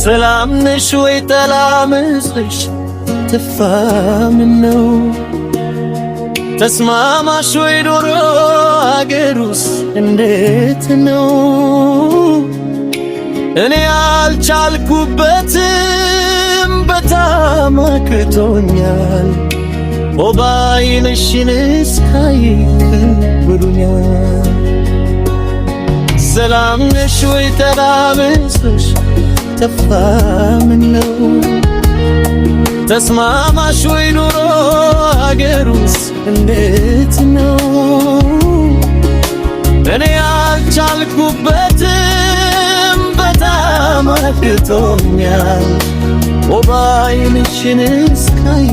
ሰላም ነሽ ወይ ተላምስሽ ተፋምነው ተስማማሽ ወይ ዶሮ አገሩስ እንዴት ነው? እኔ አልቻልኩበትም በጣም አቅቶኛል ሞባይልሽን እስካይ ብሎኛል። ሰላም ነሽ ወይ ተላምስሽ ተፋምነው ተስማማሽ ወይ ኑሮ አገሩስ እንዴት ነው? እኔ አልቻልኩበትም በጣም አቅቶኛል ሞባይልሽን እስካይ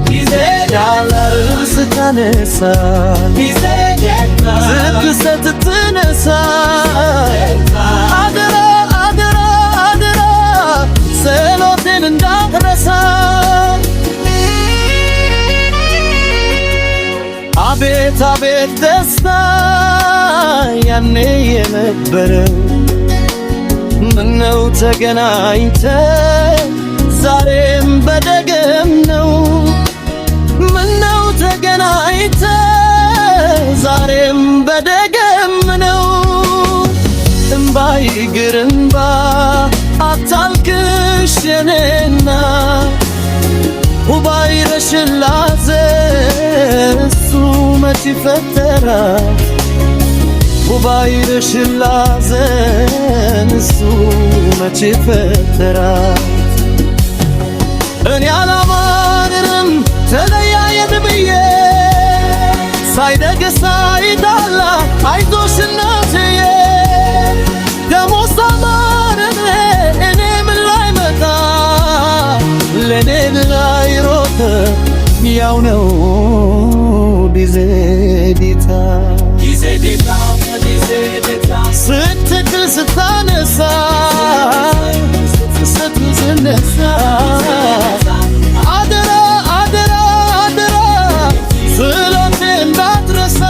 ጊዜ ዳላር ስታነሳ ጊዜ ስትነሳ አደራ አደራ አደራ ጸሎቴን እንዳትረሳ። አቤት አቤት ደስታ ያኔ የነበረው ምነው ተገናኝተን ዛሬም በደገም ነው። ምነው ተገናኝተን ዛሬም በደገም ነው። እምባ ይግር እምባ አታልቅሽ የኔና ውባይረሽን ላዘን እሱ መች ፈጠራት ውባይረሽን ላዘን እሱ መች ፈጠራት። እኔ አላማርርም ተለያየን ብዬ ሳይደግስ ሳይጣላ አይዞሽ እናትዬ ደሞዝ ተማረረ እኔ ምን ላይ መጣ ለኔ ላይ ሮተ ያው ነው ጊዜ ዲታ ስትክል ስታነሳ ስትነሳ አደራ አደራ አደራ ስለቴ እንዳትረሳ።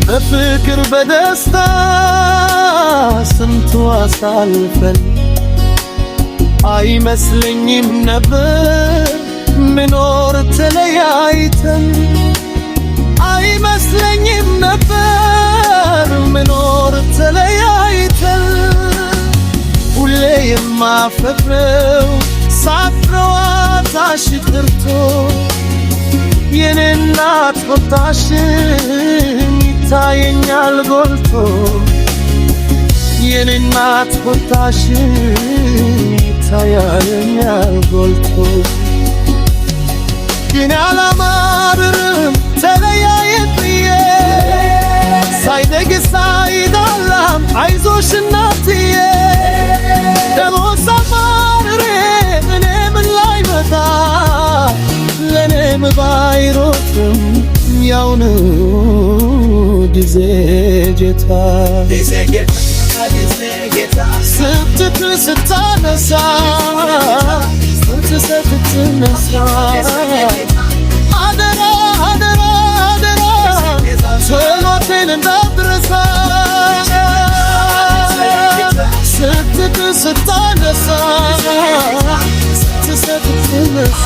በፍቅር በደስታ ስንቱ አሳልፈን አይመስለኝም ነበር ምኖር ተለያይተን አይመስለኝም ነበር ምኖር ተለያይተን ሁሌ የማፈቅረው ሳፍረው አጣሽ ቀርቶ የኔ እናት ቁጣሽን ይታየኛል ጎልቶ የኔ እናት ቁጣሽን ይታየኛል ጎልቶ ግን አላማርርም ተለያየን ብዬ ሳይደግስ ሳይዳላም አይዞሽ እናትዬ ደሞዝ አማርሬ እኔ ምን ላይ መጣ ለኔም ባይሮጥም ያው ነው ጊዜ ጌታ ስትክል ስታነሳ ስትነሳ አደራ አደራ አደራ ጸሎቴን እንዳትረሳ። ስትክል ስታነሳ ስትነሳ